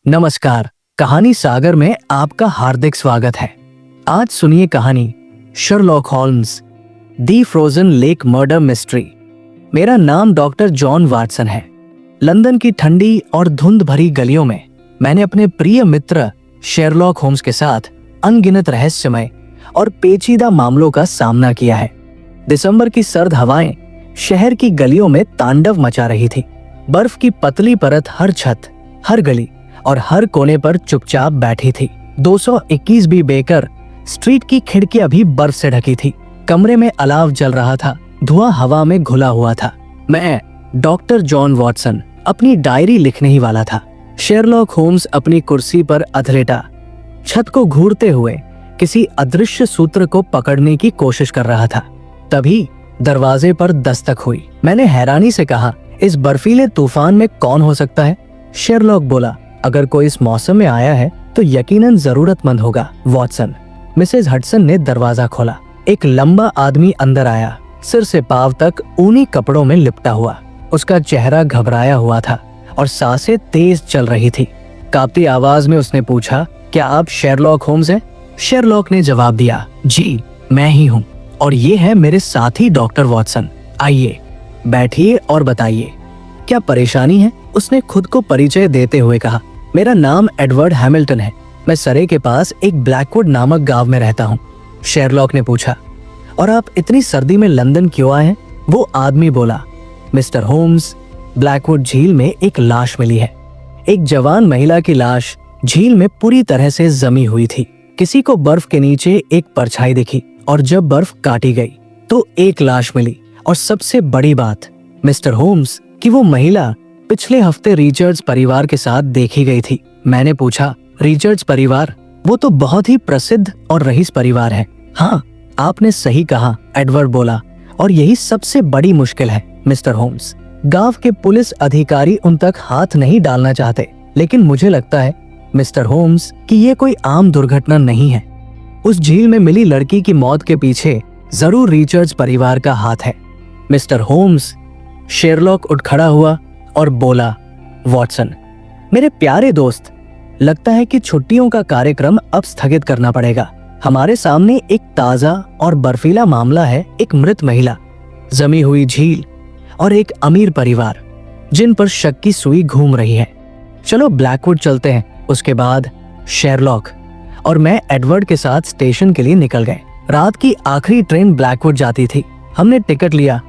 नमस्कार, कहानी सागर में आपका हार्दिक स्वागत है। आज सुनिए कहानी शर्लॉक होल्म्स दी फ्रोजन लेक मर्डर मिस्ट्री। मेरा नाम डॉक्टर जॉन वाटसन है। लंदन की ठंडी और धुंध भरी गलियों में मैंने अपने प्रिय मित्र शेरलॉक होम्स के साथ अनगिनत रहस्यमय और पेचीदा मामलों का सामना किया है। दिसंबर की सर्द हवाएं शहर की गलियों में तांडव मचा रही थी। बर्फ की पतली परत हर छत, हर गली और हर कोने पर चुपचाप बैठी थी। 221 बी बेकर स्ट्रीट की खिड़कियां भी बर्फ से ढकी थी। कमरे में अलाव जल रहा था, धुआं हवा में घुला हुआ था। मैं डॉक्टर जॉन वाटसन अपनी डायरी लिखने ही वाला था। शेरलॉक होम्स अपनी कुर्सी पर अधलेटा छत को घूरते हुए किसी अदृश्य सूत्र को पकड़ने की कोशिश कर रहा था। तभी दरवाजे पर दस्तक हुई। मैंने हैरानी से कहा, इस बर्फीले तूफान में कौन हो सकता है? शेरलॉक बोला, अगर कोई इस मौसम में आया है तो यकीनन जरूरतमंद होगा। वाटसन। मिसेज हडसन ने दरवाजा खोला। एक लंबा आदमी अंदर आया, सिर से पांव तक ऊनी कपड़ों में लिपटा हुआ। उसका चेहरा घबराया हुआ था और सांसें तेज चल रही थी। कांपती आवाज में उसने पूछा, क्या आप शेरलॉक होम्स हैं? शेरलॉक ने जवाब दिया, जी मैं ही हूँ, और ये है मेरे साथी डॉक्टर वाटसन। आइए बैठिए और बताइए, क्या परेशानी है? उसने खुद को परिचय देते हुए कहा, मेरा नाम एडवर्ड हैमिल्टन है। मैं सरे के पास एक ब्लैकवुड नामक गांव में रहता हूँ। शेरलॉक ने पूछा, और आप इतनी सर्दी में लंदन क्यों आए हैं? वो आदमी बोला, मिस्टर होम्स, ब्लैकवुड झील में एक लाश मिली है। एक जवान महिला की लाश झील में पूरी तरह से जमी हुई थी। किसी को बर्फ के नीचे एक परछाई दिखी और जब बर्फ काटी गई तो एक लाश मिली। और सबसे बड़ी बात, मिस्टर होम्स, कि वो महिला पिछले हफ्ते रिचर्ड्स परिवार के साथ देखी गई थी। मैंने पूछा, रिचर्ड्स परिवार? वो तो बहुत ही प्रसिद्ध और रईस परिवार है। हाँ, आपने सही कहा, एडवर्ड बोला, और यही सबसे बड़ी मुश्किल है मिस्टर होम्स। गांव के पुलिस अधिकारी उन तक हाथ नहीं डालना चाहते, लेकिन मुझे लगता है मिस्टर होम्स कि ये कोई आम दुर्घटना नहीं है। उस झील में मिली लड़की की मौत के पीछे जरूर रिचर्ड्स परिवार का हाथ है। Mister Holmes. शेरलॉक उठ खड़ा हुआ और बोला, वाटसन, मेरे प्यारे दोस्त, लगता है कि छुट्टियों का कार्यक्रम अब स्थगित करना पड़ेगा। हमारे सामने एक ताजा और बर्फीला मामला है। एक मृत महिला, जमी हुई झील और एक अमीर परिवार जिन पर शक की सुई घूम रही है। चलो ब्लैकवुड चलते हैं। उसके बाद शेरलॉक और मैं एडवर्ड के साथ स्टेशन के लिए निकल गए। रात की आखिरी ट्रेन ब्लैकवुड जाती थी। हमने टिकट लिया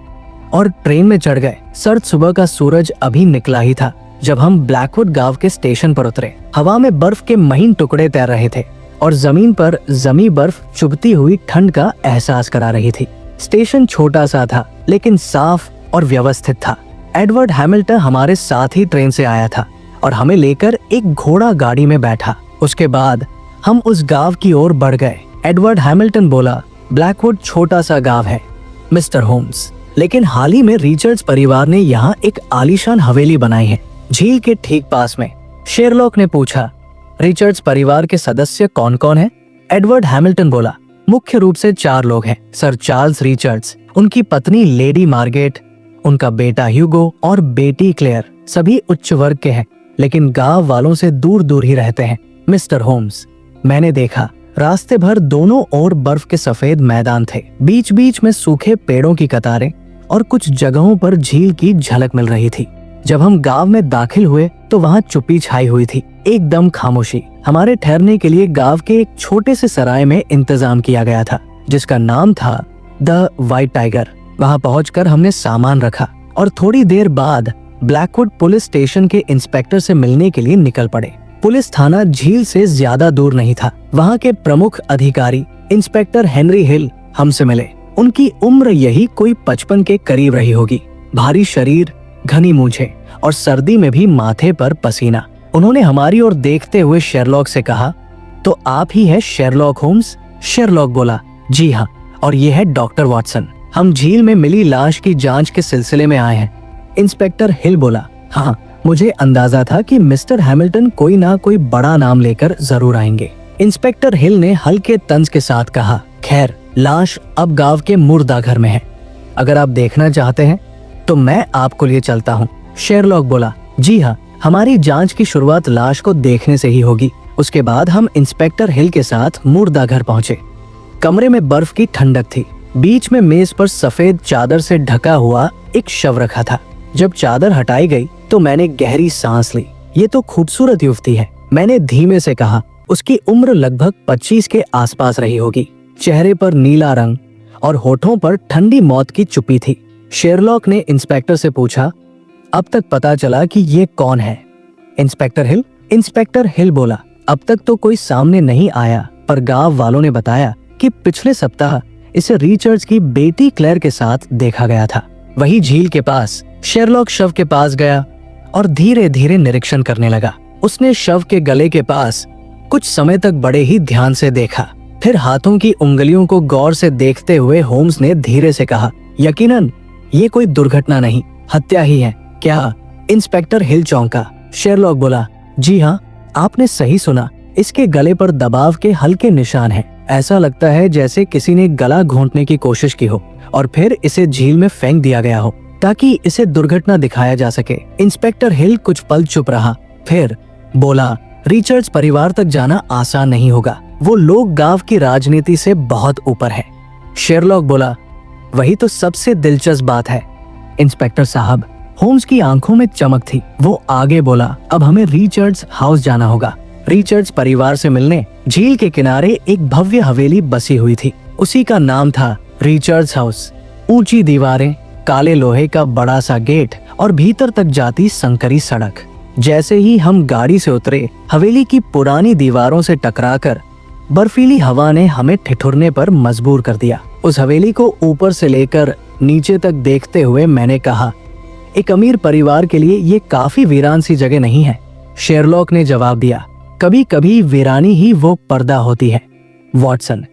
और ट्रेन में चढ़ गए। सर्द सुबह का सूरज अभी निकला ही था जब हम ब्लैकवुड गांव के स्टेशन पर उतरे। हवा में बर्फ के महीन टुकड़े तैर रहे थे और जमीन पर जमी बर्फ चुभती हुई ठंड का एहसास करा रही थी। स्टेशन छोटा सा था लेकिन साफ और व्यवस्थित था। एडवर्ड हैमिल्टन हमारे साथ ही ट्रेन से आया था और हमें लेकर एक घोड़ा गाड़ी में बैठा। उसके बाद हम उस गांव की ओर बढ़ गए। एडवर्ड हैमिल्टन बोला, ब्लैकवुड छोटा सा गांव है मिस्टर होम्स, लेकिन हाल ही में रिचर्ड्स परिवार ने यहाँ एक आलीशान हवेली बनाई है, झील के ठीक पास में। शेरलॉक ने पूछा, रिचर्ड्स परिवार के सदस्य कौन कौन हैं? एडवर्ड हैमिल्टन बोला, मुख्य रूप से 4 लोग हैं। सर चार्ल्स रिचर्ड्स, उनकी पत्नी लेडी मार्गेट, उनका बेटा ह्यूगो और बेटी क्लेयर। सभी उच्च वर्ग के हैं, लेकिन गांव वालों से दूर दूर ही रहते हैं मिस्टर होम्स। मैंने देखा, रास्ते भर दोनों ओर बर्फ के सफेद मैदान थे। बीच बीच में सूखे पेड़ों की कतारें और कुछ जगहों पर झील की झलक मिल रही थी। जब हम गांव में दाखिल हुए तो वहां चुप्पी छाई हुई थी, एकदम खामोशी। हमारे ठहरने के लिए गांव के एक छोटे से सराय में इंतजाम किया गया था जिसका नाम था द व्हाइट टाइगर। वहां पहुंचकर हमने सामान रखा और थोड़ी देर बाद ब्लैकवुड पुलिस स्टेशन के इंस्पेक्टर से मिलने के लिए निकल पड़े। पुलिस थाना झील से ज्यादा दूर नहीं था। वहां के प्रमुख अधिकारी इंस्पेक्टर हेनरी हिल हमसे मिले। उनकी उम्र यही कोई 55 के करीब रही होगी। भारी शरीर, घनी मूंछें और सर्दी में भी माथे पर पसीना। उन्होंने हमारी ओर देखते हुए शेरलॉक से कहा, तो आप ही है शेरलॉक होम्स? शेरलॉक बोला, जी हाँ, और ये है डॉक्टर वाटसन। हम झील में मिली लाश की जांच के सिलसिले में आए हैं। इंस्पेक्टर हिल बोला, हाँ, मुझे अंदाजा था कि मिस्टर हैमिल्टन कोई ना कोई बड़ा नाम लेकर जरूर आएंगे। इंस्पेक्टर हिल ने हल्के तंज के साथ कहा, खैर, लाश अब गांव के मुर्दा घर में है। अगर आप देखना चाहते हैं तो मैं आपको लिए चलता हूँ। शेरलॉक बोला, जी हाँ, हमारी जांच की शुरुआत लाश को देखने से ही होगी। उसके बाद हम इंस्पेक्टर हिल के साथ मुर्दा घर पहुंचे। कमरे में बर्फ की ठंडक थी। बीच में मेज पर सफेद चादर से ढका हुआ एक शव रखा था। जब चादर हटाई गई तो मैंने गहरी सांस ली। ये तो खूबसूरत युवती है, मैंने धीमे से कहा। उसकी उम्र लगभग 25 के आसपास रही होगी। चेहरे पर नीला रंग और होठों पर ठंडी मौत की चुप्पी थी। शेरलॉक ने इंस्पेक्टर से पूछा, अब तक पता चला कि ये कौन है? इंस्पेक्टर हिल? इंस्पेक्टर हिल बोला, अब तक तो कोई सामने नहीं आया, पर गांव वालों ने बताया कि पिछले सप्ताह इसे रिचर्ड्स की बेटी क्लेयर के साथ देखा गया था। वही झील के पास। शेरलॉक शव के पास गया और धीरे धीरे निरीक्षण करने लगा। उसने शव के गले के पास कुछ समय तक बड़े ही ध्यान से देखा। फिर हाथों की उंगलियों को गौर से देखते हुए होम्स ने धीरे से कहा, यकीनन ये कोई दुर्घटना नहीं, हत्या ही है। क्या? इंस्पेक्टर हिल चौंका। शेरलॉक बोला, जी हाँ, आपने सही सुना। इसके गले पर दबाव के हल्के निशान हैं। ऐसा लगता है जैसे किसी ने गला घोंटने की कोशिश की हो और फिर इसे झील में फेंक दिया गया हो ताकि इसे दुर्घटना दिखाया जा सके। इंस्पेक्टर हिल कुछ पल चुप रहा, फिर बोला, रिचर्ड्स परिवार तक जाना आसान नहीं होगा। वो लोग गांव की राजनीति से बहुत ऊपर है। शेरलॉक बोला, वही तो सबसे दिलचस्प बात है इंस्पेक्टर साहब। होम्स की आंखों में चमक थी। वो आगे बोला, अब हमें रिचर्ड्स हाउस जाना होगा। रिचर्ड्स परिवार से मिलने झील के किनारे एक भव्य हवेली बसी हुई थी। उसी का नाम था रिचर्ड्स हाउस। ऊंची दीवारें, काले लोहे का बड़ा सा गेट और भीतर तक जाती संकरी सड़क। जैसे ही हम गाड़ी से उतरे, हवेली की पुरानी दीवारों से टकराकर बर्फीली हवा ने हमें ठिठुरने पर मजबूर कर दिया। उस हवेली को ऊपर से लेकर नीचे तक देखते हुए मैंने कहा, एक अमीर परिवार के लिए ये काफी वीरान सी जगह नहीं है। शेरलॉक ने जवाब दिया, कभी कभी वीरानी ही वो पर्दा होती है वॉटसन,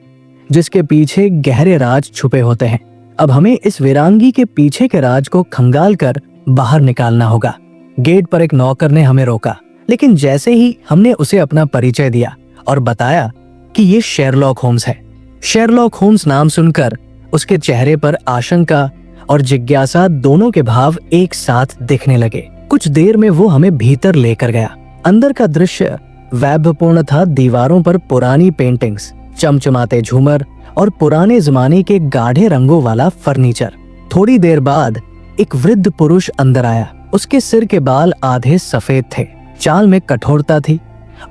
जिसके पीछे गहरे राज छुपे होते हैं। अब हमें इस वीरांगी के पीछे के राज को खंगाल कर बाहर निकालना होगा। गेट पर एक नौकर ने हमें रोका, लेकिन जैसे ही हमने उसे अपना परिचय दिया और बताया कि ये शेरलॉक होम्स है। शेरलॉक होम्स नाम सुनकर उसके चेहरे पर आशंका और जिज्ञासा दोनों के भाव एक साथ दिखने लगे। कुछ देर में वो हमें भीतर लेकर गया। अंदर का दृश्य वैभवपूर्ण था। दीवारों पर पुरानी पेंटिंग्स, चमचमाते झूमर और पुराने जमाने के गाढ़े रंगों वाला फर्नीचर। थोड़ी देर बाद एक वृद्ध पुरुष अंदर आया। उसके सिर के बाल आधे सफेद थे, चाल में कठोरता थी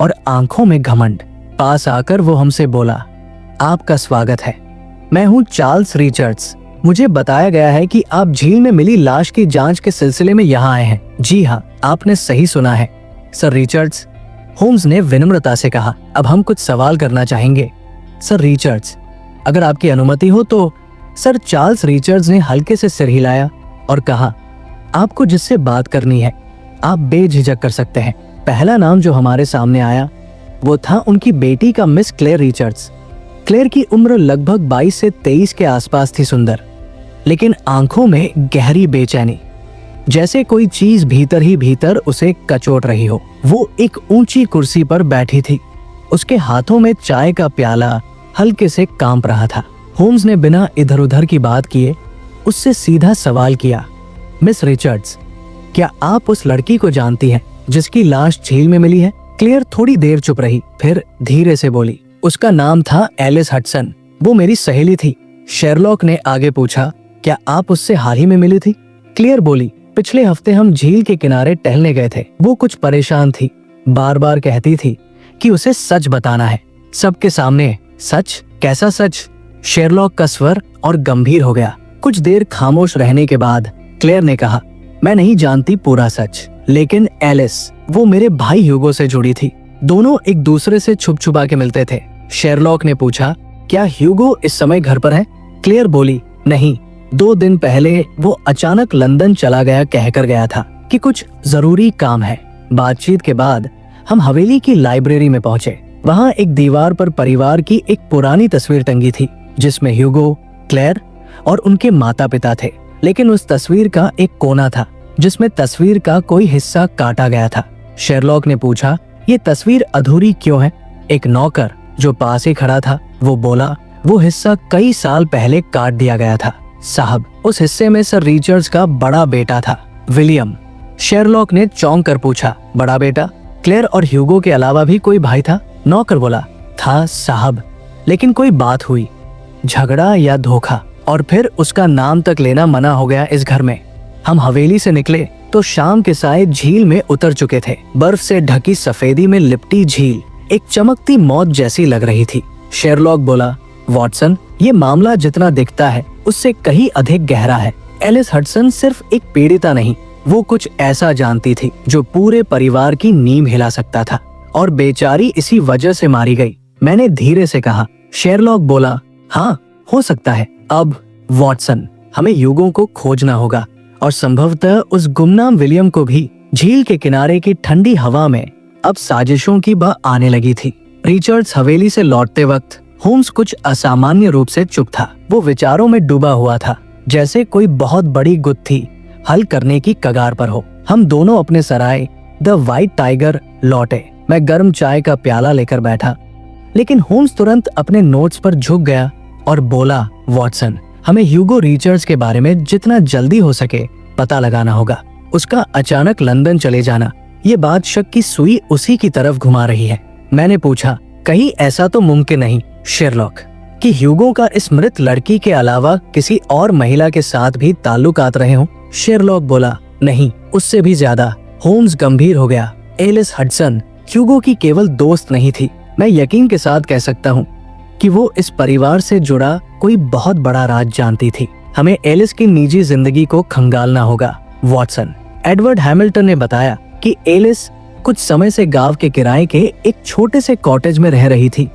और आंखों में घमंड। पास आकर वो हमसे बोला, आपका स्वागत है। मैं हूँ चार्ल्स रिचर्ड्स। मुझे बताया गया है कि आप झील में मिली लाश की जांच के सिलसिले में यहाँ आए हैं। जी हाँ, आपने सही सुना है सर रिचर्ड्स, होम्स ने विनम्रता से कहा। अब हम कुछ सवाल करना चाहेंगे सर रिचर्ड्स, अगर आपकी अनुमति हो तो। सर चार्ल्स रिचर्ड्स ने हल्के से सिर हिलाया और कहा, आपको जिससे बात करनी है आप बेझिझक कर सकते हैं। पहला नाम जो हमारे सामने आया वो था उनकी बेटी का, मिस क्लेयर रिचर्ड्स। क्लेयर की उम्र लगभग 22 से 23 के आसपास थी। सुंदर, लेकिन आंखों में गहरी बेचैनी, जैसे कोई चीज भीतर ही भीतर उसे कचोट रही हो। वो एक ऊंची कुर्सी पर बैठी थी। उसके हाथों में चाय का प्याला हल्के से कांप रहा था। होम्स ने बिना इधर उधर की बात किए उससे सीधा सवाल किया, मिस रिचर्ड्स, क्या आप उस लड़की को जानती हैं जिसकी लाश झील में मिली है? क्लेयर थोड़ी देर चुप रही, फिर धीरे से बोली, उसका नाम था एलिस हडसन। वो मेरी सहेली थी। शेरलॉक ने आगे पूछा, क्या आप उससे हाल ही में मिली थी? क्लेयर बोली, पिछले हफ्ते हम झील के किनारे टहलने गए थे। वो कुछ परेशान थी, बार बार कहती थी कि उसे सच बताना है सबके सामने। सच? कैसा सच? शेरलॉक का स्वर और गंभीर हो गया। कुछ देर खामोश रहने के बाद क्लेयर ने कहा, मैं नहीं जानती पूरा सच, लेकिन एलिस वो मेरे भाई ह्यूगो से जुड़ी थी। दोनों एक दूसरे से छुप छुपा के मिलते थे। शेरलॉक ने पूछा, क्या ह्यूगो इस समय घर पर है? क्लेयर बोली, नहीं, 2 दिन पहले वो अचानक लंदन चला गया, कहकर गया था कि कुछ जरूरी काम है। बातचीत के बाद हम हवेली की लाइब्रेरी में पहुंचे। वहां एक दीवार पर परिवार की एक पुरानी तस्वीर टंगी थी जिसमें ह्यूगो, क्लेयर और उनके माता पिता थे। लेकिन उस तस्वीर का एक कोना था जिसमें तस्वीर का कोई हिस्सा काटा गया था। शेरलॉक ने पूछा, ये तस्वीर अधूरी क्यों है? एक नौकर जो पास ही खड़ा था वो बोला, वो हिस्सा कई साल पहले काट दिया गया था साहब। उस हिस्से में सर रिचर्ड्स का बड़ा बेटा था विलियम। शेरलॉक ने चौंक कर पूछा, बड़ा बेटा, क्लेयर और ह्यूगो के अलावा भी कोई भाई था? नौकर बोला, था साहब, लेकिन कोई बात हुई, झगड़ा या धोखा, और फिर उसका नाम तक लेना मना हो गया इस घर में। हम हवेली से निकले तो शाम के साए झील में उतर चुके थे। बर्फ से ढकी सफेदी में लिपटी झील एक चमकती मौत जैसी लग रही थी। शेरलॉक बोला, वॉटसन, ये मामला जितना दिखता है उससे कहीं अधिक गहरा है। एलिस हडसन सिर्फ एक पीड़िता नहीं, वो कुछ ऐसा जानती थी जो पूरे परिवार की नींव हिला सकता था, और बेचारी इसी वजह से मारी गई। मैंने धीरे से कहा। शेरलॉक बोला, हाँ, हो सकता है। अब वॉटसन, हमें ह्यूगो को खोजना होगा, और संभवतः उस गुमनाम विलियम को भी। झील के किनारे की ठंडी हवा में अब साजिशों की बह आने लगी थी। रिचर्ड्स हवेली से लौटते वक्त होम्स कुछ असामान्य रूप से चुप था। वो विचारों में डूबा हुआ था, जैसे कोई बहुत बड़ी गुत्थी हल करने की कगार पर हो। हम दोनों अपने सराय द व्हाइट टाइगर लौटे। मैं गर्म चाय का प्याला लेकर बैठा, लेकिन होम्स तुरंत अपने नोट्स पर झुक गया और बोला, वॉटसन, हमें ह्यूगो रिचर्ड्स के बारे में जितना जल्दी हो सके पता लगाना होगा। उसका अचानक लंदन चले जाना, ये बात शक की सुई उसी की तरफ घुमा रही है। मैंने पूछा, कहीं ऐसा तो मुमकिन नहीं शेरलॉक कि ह्यूगो का इस मृत लड़की के अलावा किसी और महिला के साथ भी ताल्लुकात रहे हों? शेरलॉक बोला, नहीं, उससे भी ज्यादा। होम्स गंभीर हो गया। एलिस हडसन ह्यूगो की केवल दोस्त नहीं थी, मैं यकीन के साथ कह सकता हूँ कि वो इस परिवार से जुड़ा कोई बहुत बड़ा राज जानती थी। हमें एलिस की निजी जिंदगी को खंगालना होगा, वॉटसन। एडवर्ड हैमिल्टन ने बताया कि एलिस कुछ समय से गांव के किराए के एक छोटे से कॉटेज में रह रही थी,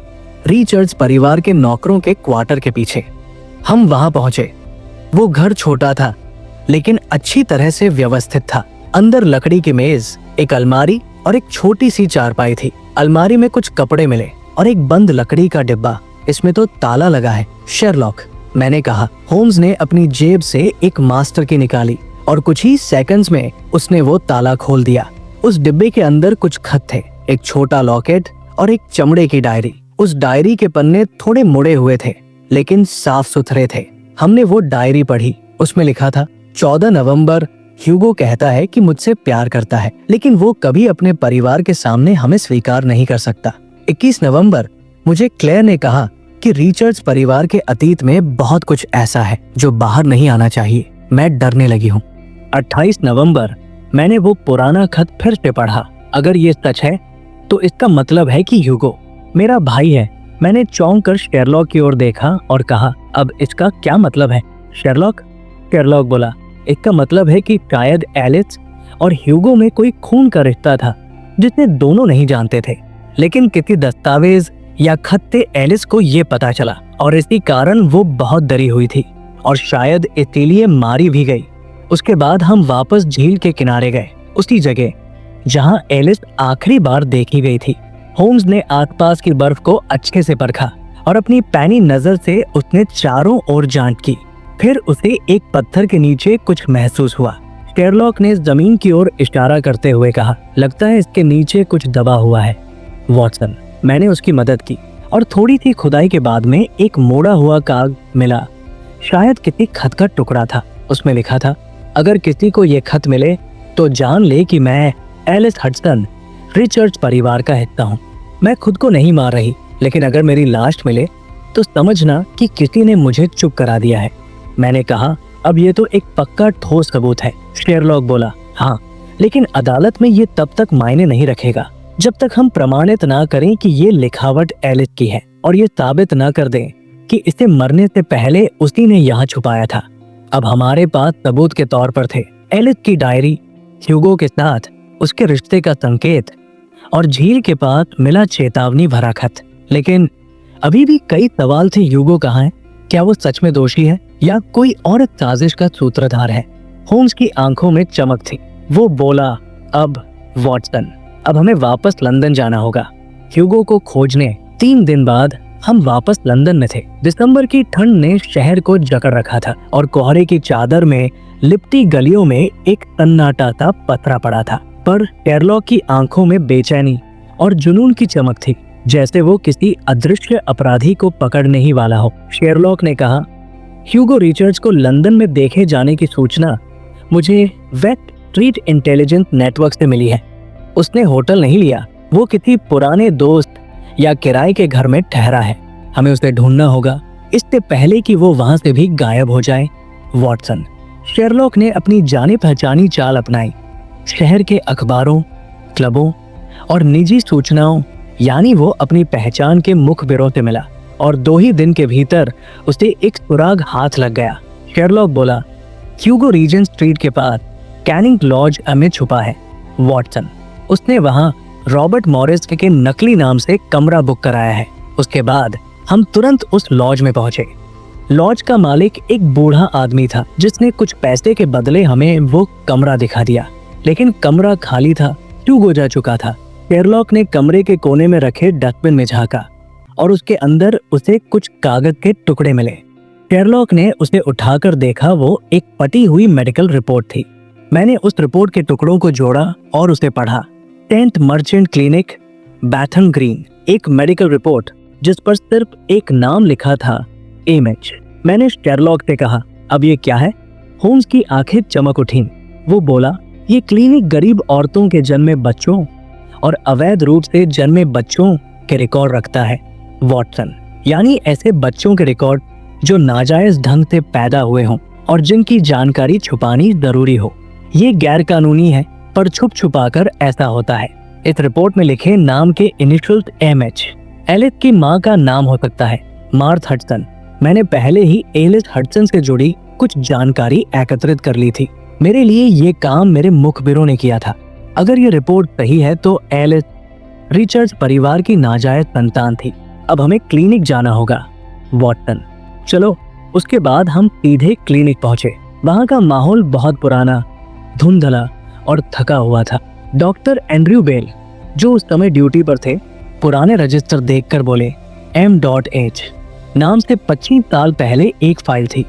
रिचर्ड्स परिवार के नौकरों के क्वार्टर के पीछे। हम वहां पहुंचे। वो घर छोटा था, लेकिन अच्छी तरह से व्यवस्थित था। अंदर लकड़ी की मेज, एक अलमारी और एक छोटी सी चारपाई थी। अलमारी में कुछ कपड़े मिले और एक बंद लकड़ी का डिब्बा। इसमें तो ताला लगा है। शेरलॉक, मैंने कहा। होम्स ने अपनी जेब से एक मास्टर की निकाली और कुछ ही सेकंड्स में उसने वो ताला खोल दिया। उस डिब्बे के अंदर कुछ खत थे, एक छोटा लॉकेट और एक चमड़े की डायरी। उस डायरी के पन्ने थोड़े मुड़े हुए थे, लेकिन साफ सुथरे थे। हमने वो डायरी पढ़ी। उसमें लिखा था, 14 नवंबर, ह्यूगो कहता है कि मुझसे प्यार करता है, लेकिन वो कभी अपने परिवार के सामने हमें स्वीकार नहीं कर सकता। 21 नवंबर, मुझे क्लेयर ने कहा कि रिचर्ड्स परिवार के अतीत में बहुत कुछ ऐसा है जो बाहर नहीं आना चाहिए। मैं डरने लगी हूँ। 28 नवंबर, मैंने वो पुराना खत फिर से पढ़ा। अगर ये सच है तो इसका मतलब है कि ह्यूगो मेरा भाई है। मैंने चौंक कर शेरलॉक की ओर देखा और कहा, अब इसका क्या मतलब है शेरलॉक? शेरलॉक बोला, इसका मतलब है कि शायद एलिस और ह्यूगो में कोई खून का रिश्ता था जिसे दोनों नहीं जानते थे, लेकिन किसी दस्तावेज या खत से एलिस को ये पता चला और इसी कारण वो बहुत डरी हुई थी और शायद इसीलिए मारी भी गई। उसके बाद हम वापस झील के किनारे गए, उसी जगह जहां एलिस आखिरी बार देखी गई थी। होम्स ने आसपास की बर्फ को अच्छे से परखा और अपनी पैनी नजर से उसने चारों ओर जांच की। फिर उसे एक पत्थर के नीचे कुछ महसूस हुआ। शेरलॉक ने जमीन की ओर इशारा करते हुए कहा, लगता है इसके नीचे कुछ दबा हुआ है वॉटसन। मैंने उसकी मदद की और थोड़ी सी खुदाई के बाद में एक मोड़ा हुआ कागज मिला। शायद किसी खत का टुकड़ा था। उसमें लिखा था, अगर किसी को ये खत मिले तो जान ले कि मैं एलिस हडसन रिचर्ड्स परिवार का हिस्सा हूँ। मैं खुद को नहीं मार रही, लेकिन अगर मेरी लाश मिले तो समझना कि किसी ने मुझे चुप करा दिया है। मैंने कहा, अब ये तो एक पक्का ठोस सबूत है। शेरलॉक बोला, हाँ, लेकिन अदालत में ये तब तक मायने नहीं रखेगा जब तक हम प्रमाणित ना करें कि ये लिखावट एलिस की है और ये साबित ना कर दें कि इसे मरने से पहले उसी ने यहाँ छुपाया था। अब हमारे पास सबूत के तौर पर थे एलिस की डायरी, ह्यूगो के साथ उसके रिश्ते का संकेत और झील के पास मिला चेतावनी भरा खत। लेकिन अभी भी कई सवाल थे। ह्यूगो कहाँ है? क्या वो सच में दोषी है या कोई और साजिश का सूत्रधार है? होम्स की आंखों में चमक थी। वो बोला, अब वॉटसन, अब हमें वापस लंदन जाना होगा ह्यूगो को खोजने। 3 दिन बाद हम वापस लंदन में थे। दिसंबर की ठंड ने शहर को जकड़ रखा था और कोहरे की चादर में लिपटी गलियों में एक सन्नाटा सा पथरा पड़ा था। पर शेरलॉक की आंखों में बेचैनी और जुनून की चमक थी, जैसे वो किसी अदृश्य अपराधी को पकड़ने ही वाला हो। शेरलॉक ने कहा, ह्यूगो रिचर्ड्स को लंदन में देखे जाने की सूचना मुझे वेट स्ट्रीट इंटेलिजेंस नेटवर्क से मिली है। उसने होटल नहीं लिया, वो किसी पुराने दोस्त या किराए के घर में ठहरा है। हमें उसे ढूंढना होगा इससे पहले कि वो वहां से भी गायब हो जाए। वॉटसन। शेरलॉक ने अपनी जानी पहचानी चाल अपनाई। शहर के अखबारों, क्लबों और निजी सूचनाओं यानी वो अपनी पहचान के मुखबिरों से मिला और 2 ही दिन के भीतर उसे एक सुराग हाथ लग गया। शेरलॉक बोला, ह्यूगो रीजेंट स्ट्रीट के पास कैनिंग लॉज में छुपा है। वॉटसन। उसने वहां रॉबर्ट मॉरिस के नकली नाम से कमरा बुक कराया है। उसके बाद हम तुरंत उस लॉज में पहुंचे। लॉज का मालिक एक बूढ़ा आदमी था जिसने कुछ पैसे के बदले हमें वो कमरा दिखा दिया, लेकिन कमरा खाली था, ह्यूगो जा चुका था। शेरलॉक ने कमरे के कोने में रखे डस्टबिन में झांका और उसके अंदर उसे कुछ कागज के टुकड़े मिले। शेरलॉक ने उसे उठाकर देखा, वो एक फटी हुई मेडिकल रिपोर्ट थी। मैंने उस रिपोर्ट के टुकड़ों को जोड़ा और उसे पढ़ा। Tenth merchant clinic, Bethnal Green. एक मेडिकल रिपोर्ट जिस पर सिर्फ एक नाम लिखा था, एमएच। मैंने शेरलॉक से कहा, अब ये क्या है? होम्स की आंखें चमक उठीं। वो बोला, ये क्लिनिक गरीब औरतों के जन्मे बच्चों और अवैध रूप से जन्मे बच्चों के रिकॉर्ड रखता है। वॉटसन। यानी ऐसे बच्चों के रिकॉर्ड जो नाजायज ढंग से पैदा हुए हों और जिनकी जानकारी छुपानी जरूरी हो। ये गैर कानूनी है, पर छुप छुपाकर ऐसा होता है। इस रिपोर्ट में लिखे नाम के इनिशियल्स एमएच। एलिस की माँ का नाम हो सकता है मार्थ हडसन। मैंने पहले ही एलिस हडसन से जुड़ी कुछ जानकारी एकत्रित कर ली थी। मेरे लिए ये काम मेरे मुखबिरों ने किया था। अगर ये रिपोर्ट सही है तो एलिस रिचर्ड्स परिवार की नाजायज संतान थी। अब हमें क्लिनिक जाना होगा। वॉटसन। चलो। उसके बाद हम सीधे क्लिनिक पहुंचे। वहां का माहौल बहुत पुराना, धुंधला और थका हुआ था। डॉक्टर एंड्रयू बेल, जो उस समय ड्यूटी पर थे, पुराने रजिस्टर देखकर बोले, M.H नाम से 25 साल पहले एक फाइल थी।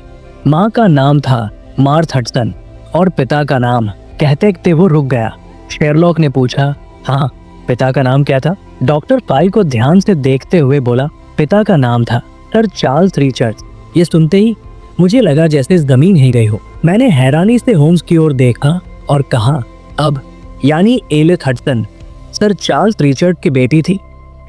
माँ का नाम था मार्थ हडसन और पिता का नाम। कहते वो रुक गया। शेरलॉक ने पूछा, हाँ, पिता का नाम क्या था? डॉक्टर फाइल को ध्यान से देखते हुए बोला, पिता का नाम था सर चार्ल्स रिचर्ड्स। ये सुनते ही मुझे लगा जैसे जमीन ही गई हो। मैंने हैरानी से होम्स की ओर देखा और कहा, अब यानी Alice Hudson sir Charles Richard की बेटी थी?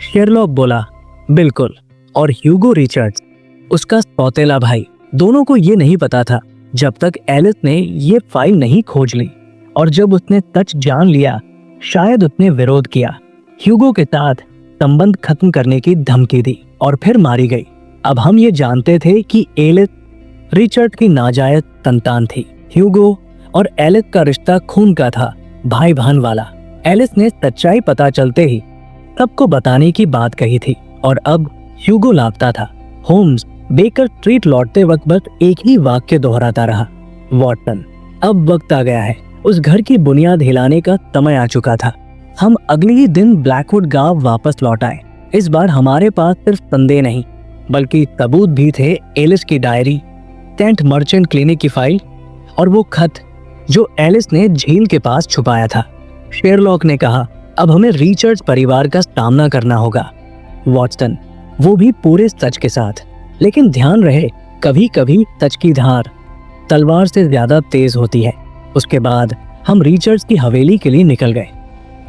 शेरलॉक बोला, बिल्कुल, और ह्यूगो रिचर्ड्स उसका सौतेला भाई। दोनों को ये नहीं पता था जब तक एलिस ने ये फाइल नहीं खोज ली, और जब उसने सच जान लिया शायद उसने विरोध किया। ह्यूगो के साथ संबंध खत्म करने की धमकी दी और फिर मारी गई। अब हम ये जानते थे कि एलिस रिचर्ड की नाजायज संतान थी। ह्यूगो और एलिस का रिश्ता खून का था, भाई बहन वाला। एलिस ने सच्चाई पता चलते ही सबको बताने की बात कही थी और अब ह्यूगो लापता था। होम्स बेकर स्ट्रीट लौटते वक्त बस एक ही वाक्य दोहराता रहा, वॉटसन। अब वक्त आ गया है। उस घर की बुनियाद हिलाने का समय आ चुका था। हम अगले ही दिन ब्लैकवुड गांव वापस लौट आए। इस बार हमारे पास सिर्फ संदेह नहीं बल्कि सबूत भी थे। एलिस की डायरी, टेंथ मर्चेंट क्लिनिक की फाइल और वो खत जो एलिस ने झील के पास छुपाया था। शेरलॉक ने कहा, अब हमें रिचर्ड्स परिवार का सामना करना होगा। वॉटसन। वो भी पूरे सच के साथ। लेकिन ध्यान रहे, कभी कभी सच की धार तलवार से ज्यादा तेज होती है। उसके बाद हम रिचर्ड्स की हवेली के लिए निकल गए।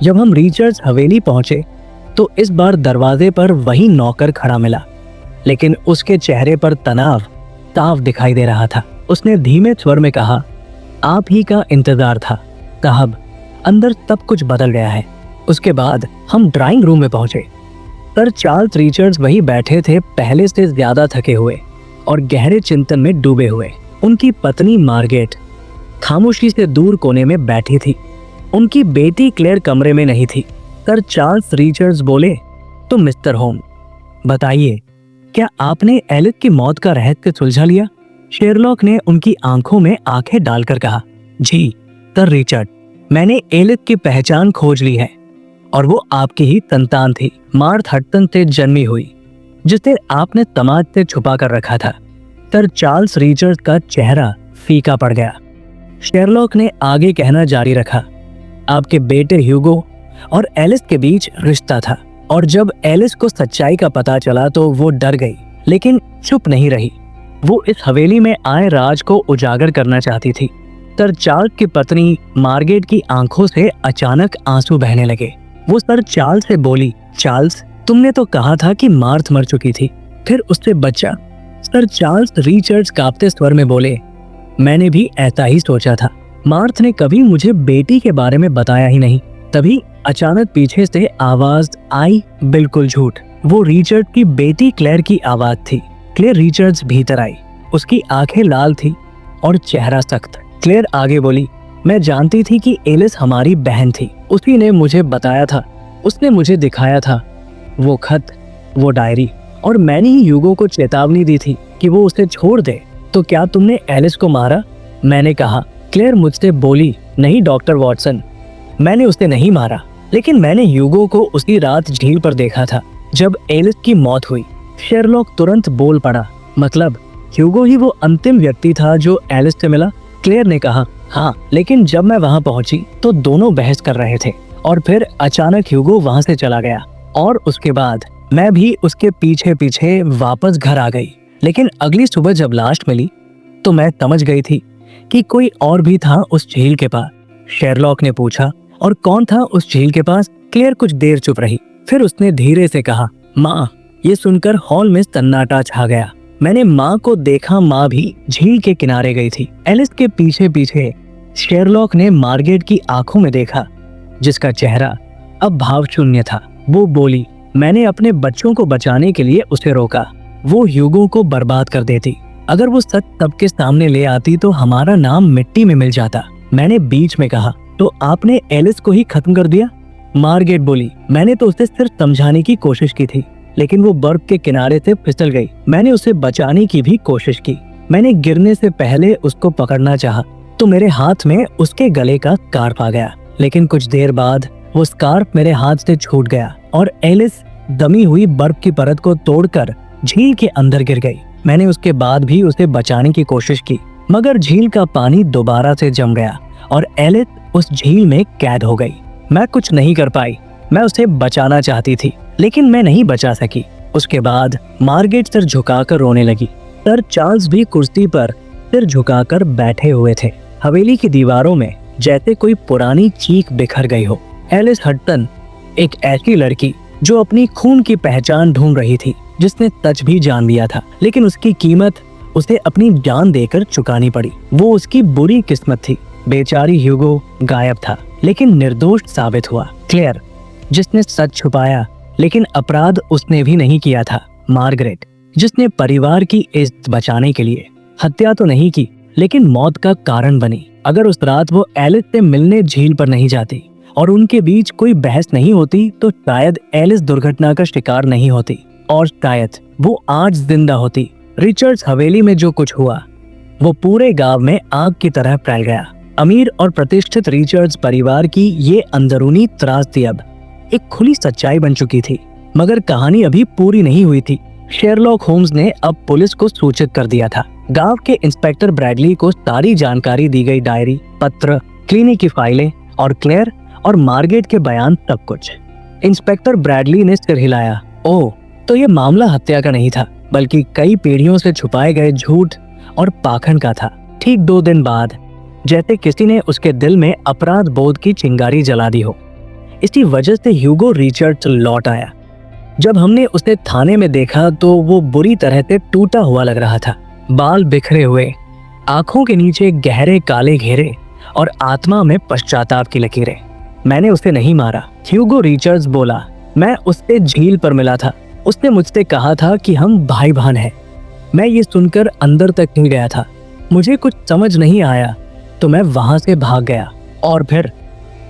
जब हम रिचर्ड्स हवेली पहुंचे तो इस बार दरवाजे पर वही नौकर खड़ा मिला, लेकिन उसके चेहरे पर तनाव साफ दिखाई दे रहा था। उसने धीमे स्वर में कहा, आप ही का इंतजार था साहब, अंदर सब कुछ बदल गया है। उसके बाद हम ड्राइंग रूम में पहुंचे। सर चार्ल्स रिचर्ड्स वही बैठे थे, पहले से ज्यादा थके हुए और गहरे चिंतन में डूबे हुए। उनकी पत्नी मार्गेट खामोशी से दूर कोने में बैठी थी। उनकी बेटी क्लेयर कमरे में नहीं थी। सर चार्ल्स रिचर्ड्स बोले, तो मिस्टर होम, बताइए, क्या आपने एलिस की मौत का रहस्य सुलझा लिया? शेरलॉक ने उनकी आंखों में आंखें डालकर कहा, जी सर रिचर्ड, मैंने एलिस की पहचान खोज ली है और वो आपकी ही संतान थी, मार्थ हडसन से जन्मी हुई, जिसे आपने समाज से छुपा कर रखा था। सर चार्ल्स रिचर्ड का चेहरा फीका पड़ गया। शेरलॉक ने आगे कहना जारी रखा, आपके बेटे ह्यूगो और एलिस के बीच रिश्ता था और जब एलिस को सच्चाई का पता चला तो वो डर गई, लेकिन चुप नहीं रही। वो इस हवेली में आए राज को उजागर करना चाहती थी। सर चार्ल्स की पत्नी मार्गरेट की आंखों से अचानक आंसू बहने लगे। वो सर चार्ल्स से बोली, चार्ल्स, तुमने तो कहा था कि मार्थ मर चुकी थी, फिर उससे बच्चा। सर चार्ल्स रिचर्ड्स कांपते स्वर में बोले, मैंने भी ऐसा ही सोचा था। मार्थ ने कभी मुझे बेटी के बारे में बताया ही नहीं। तभी अचानक पीछे से आवाज आई, बिल्कुल झूठ। वो रिचर्ड की बेटी क्लेयर की आवाज थी। क्लेयर रिचर्ड्स भीतर आई। उसकी आंखें लाल थी और चेहरा सख्त। क्लेयर आगे बोली, मैं जानती थी कि एलिस हमारी बहन थी। उसी ने मुझे बताया था, उसने मुझे दिखाया था वो खत, वो डायरी, और मैंने ही ह्यूगो को चेतावनी दी थी कि वो उसे छोड़ दे। तो क्या तुमने एलिस को मारा? मैंने कहा। क्लेयर मुझसे बोली, नहीं डॉक्टर वॉटसन, मैंने उसे नहीं मारा, लेकिन मैंने ह्यूगो को उसी रात झील पर देखा था जब एलिस की मौत हुई। शेरलॉक तुरंत बोल पड़ा, मतलब ह्यूगो ही वो अंतिम व्यक्ति था जो एलिस से मिला? क्लेयर ने कहा, हाँ, लेकिन जब मैं वहां पहुंची तो दोनों बहस कर रहे थे और फिर अचानक ह्यूगो वहां से चला गया और उसके बाद मैं भी उसके पीछे पीछे वापस घर आ गई। लेकिन अगली सुबह जब लाश मिली तो मैं समझ गई थी कि कोई और भी था उस झील के पास। शेरलॉक ने पूछा, और कौन था उस झील के पास? क्लेयर कुछ देर चुप रही, फिर उसने धीरे से कहा, माँ। ये सुनकर हॉल में सन्नाटा छा गया। मैंने माँ को देखा, माँ भी झील के किनारे गई थी। एलिस के पीछे पीछे शेरलॉक ने मार्गरेट की आंखों में देखा, जिसका चेहरा अब भाव शून्य था। वो बोली, मैंने अपने बच्चों को बचाने के लिए उसे रोका। वो ह्यूगो को बर्बाद कर देती। अगर वो सच सबके सामने ले आती तो हमारा नाम मिट्टी में मिल जाता। मैंने बीच में कहा, तो आपने एलिस को ही खत्म कर दिया? मार्गरेट बोली, मैंने तो उसे सिर्फ समझाने की कोशिश की थी, लेकिन वो बर्फ के किनारे से फिसल गई। मैंने उसे बचाने की भी कोशिश की। मैंने गिरने से पहले उसको पकड़ना चाहा तो मेरे हाथ में उसके गले का स्कार्फ आ गया, लेकिन कुछ देर बाद वो स्कार्फ मेरे हाथ से छूट गया और एलिस दमी हुई बर्फ की परत को तोड़कर झील के अंदर गिर गई। मैंने उसके बाद भी उसे बचाने की कोशिश की, मगर झील का पानी दोबारा से जम गया और एलिस उस झील में कैद हो गई। मैं कुछ नहीं कर पाई। मैं उसे बचाना चाहती थी, लेकिन मैं नहीं बचा सकी। उसके बाद मार्गरेट सिर झुकाकर रोने लगी। सर चार्ल्स भी कुर्सी पर सिर झुकाकर बैठे हुए थे। हवेली की दीवारों में जैसे कोई पुरानी चीख बिखर गई हो। एलिस हटन, एक ऐसी लड़की जो अपनी खून की पहचान ढूंढ रही थी, जिसने सच भी जान लिया था, लेकिन उसकी कीमत उसे अपनी जान देकर चुकानी पड़ी। वो उसकी बुरी किस्मत थी। बेचारी ह्यूगो गायब था, लेकिन निर्दोष साबित हुआ। क्लेयर, जिसने सच छुपाया, लेकिन अपराध उसने भी नहीं किया था। मार्गरेट, जिसने परिवार की इज्जत बचाने के लिए हत्या तो नहीं की, लेकिन मौत का कारण बनी। अगर उस रात वो एलिस से मिलने झील पर नहीं जाती और उनके बीच कोई बहस नहीं होती तो शायद एलिस दुर्घटना का शिकार नहीं होती और शायद वो आज जिंदा होती। रिचर्ड्स हवेली में जो कुछ हुआ वो पूरे गांव में आग की तरह फैल गया। अमीर और प्रतिष्ठित रिचर्ड्स परिवार की ये अंदरूनी त्रासदी अब एक खुली सच्चाई बन चुकी थी। मगर कहानी अभी पूरी नहीं हुई थी। शेरलॉक होम्स ने अब पुलिस को सूचित कर दिया था। गांव के इंस्पेक्टर ब्रैडली को सारी जानकारी दी गई, डायरी, पत्र, क्लिनिक की फाइलें और क्लेयर और मार्गरेट के बयान, सब कुछ। इंस्पेक्टर ब्रैडली ने सिर हिलाया। ओह, तो ये मामला हत्या का नहीं था, बल्कि कई पीढ़ियों से छुपाए गए झूठ और पाखंड का था। ठीक 2 दिन बाद, जैसे किसी ने उसके दिल में अपराध बोध की चिंगारी जला दी हो। इसी वजह से ह्यूगो रिचर्ड्स लौट आया। जब हमने उसे थाने में देखा तो वो बुरी तरह से टूटा हुआ लग रहा था। बाल बिखरे हुए, आंखों के नीचे गहरे काले घेरे और आत्मा में पश्चाताप की लकीरें। मैंने उसे नहीं मारा, ह्यूगो रिचर्ड्स बोला। मैं उससे झील पर मिला था। उसने मुझसे कहा था कि हम भाई बहन हैं। मैं ये सुनकर अंदर तक नहीं गया था। मुझे कुछ समझ नहीं आया तो मैं वहां से भाग गया और फिर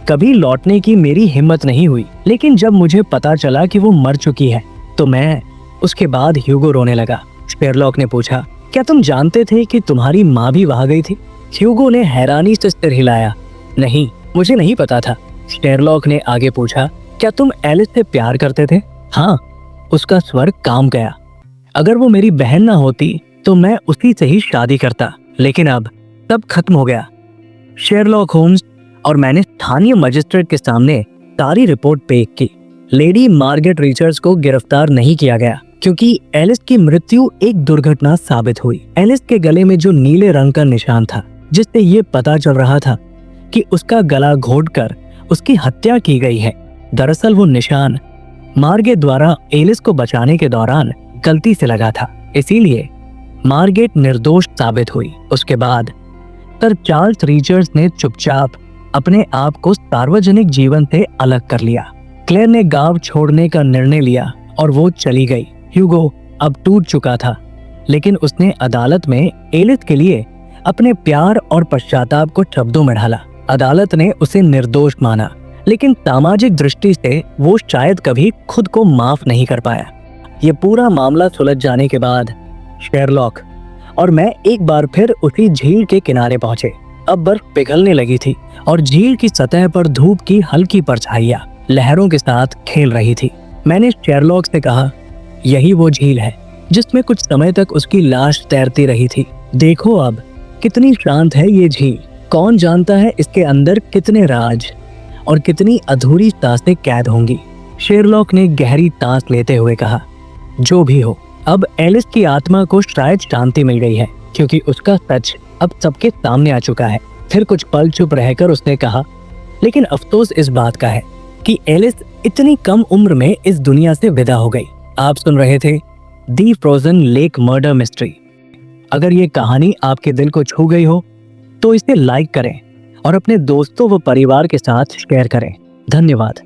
कभी लौटने की मेरी हिम्मत नहीं हुई। लेकिन जब मुझे पता चला कि वो मर चुकी है तो मैं उसके बाद ह्यूगो रोने लगा। शेरलॉक ने पूछा, क्या तुम जानते थे कि तुम्हारी माँ भी वहां गई थी? ह्यूगो ने हैरानी से सिर हिलाया। नहीं, मुझे नहीं पता था। शेरलॉक ने आगे पूछा, क्या तुम एलिस से प्यार करते थे? हाँ, उसका स्वर काम गया। अगर वो मेरी बहन ना होती तो मैं उसी से ही शादी करता, लेकिन अब सब खत्म हो गया। शेरलॉक होम्स और मैंने स्थानीय मजिस्ट्रेट के सामने सारी रिपोर्ट पेश की। लेडी मार्गरेट रिचर्ड्स को गिरफ्तार नहीं किया गया क्योंकि एलिस की मृत्यु एक दुर्घटना साबित हुई। एलिस के गले में जो नीले रंग का निशान था जिससे ये पता चल रहा था कि उसका गला घोंटकर उसकी हत्या की गई है। दरअसल वो निशान मार्गेट द्वारा एलिस को बचाने के दौरान गलती से लगा था, इसीलिए मार्गेट निर्दोष साबित हुई। उसके बाद सर चार्ल्स रिचर्ड्स ने चुपचाप अपने आप को सार्वजनिक जीवन से अलग कर लिया। क्लेयर ने गांव छोड़ने का निर्णय लिया और वो चली गई। ह्यूगो अब टूट चुका था, लेकिन उसने अदालत में एलिस के लिए अपने प्यार और पश्चाताप को शब्दों में ढाला। अदालत ने उसे निर्दोष माना, लेकिन सामाजिक दृष्टि से वो शायद कभी खुद को माफ नहीं कर पाया। ये पूरा मामला सुलझ जाने के बाद शेरलॉक और मैं एक बार फिर उसी झील के किनारे पहुंचे। अब बर्फ पिघलने लगी थी और झील की सतह पर धूप की हल्की परछाइयां लहरों के साथ खेल रही थी। मैंने शेरलॉक से कहा, यही वो झील है जिसमें कुछ समय तक उसकी लाश तैरती रही थी। देखो अब कितनी शांत है ये झील। कौन जानता है इसके अंदर कितने राज और कितनी अधूरी सांसें कैद होंगी। शेरलॉक ने गहरी सांस लेते हुए कहा, जो भी हो, अब एलिस की आत्मा को शायद शांति मिल गई है, क्योंकि उसका सच अब सबके सामने आ चुका है। फिर कुछ पल चुप रहकर उसने कहा, लेकिन अफसोस इस बात का है कि एलिस इतनी कम उम्र में इस दुनिया से विदा हो गई। आप सुन रहे थे दी फ्रोजन लेक मर्डर मिस्ट्री। अगर ये कहानी आपके दिल को छू गई हो तो इसे लाइक करें और अपने दोस्तों व परिवार के साथ शेयर करें। धन्यवाद।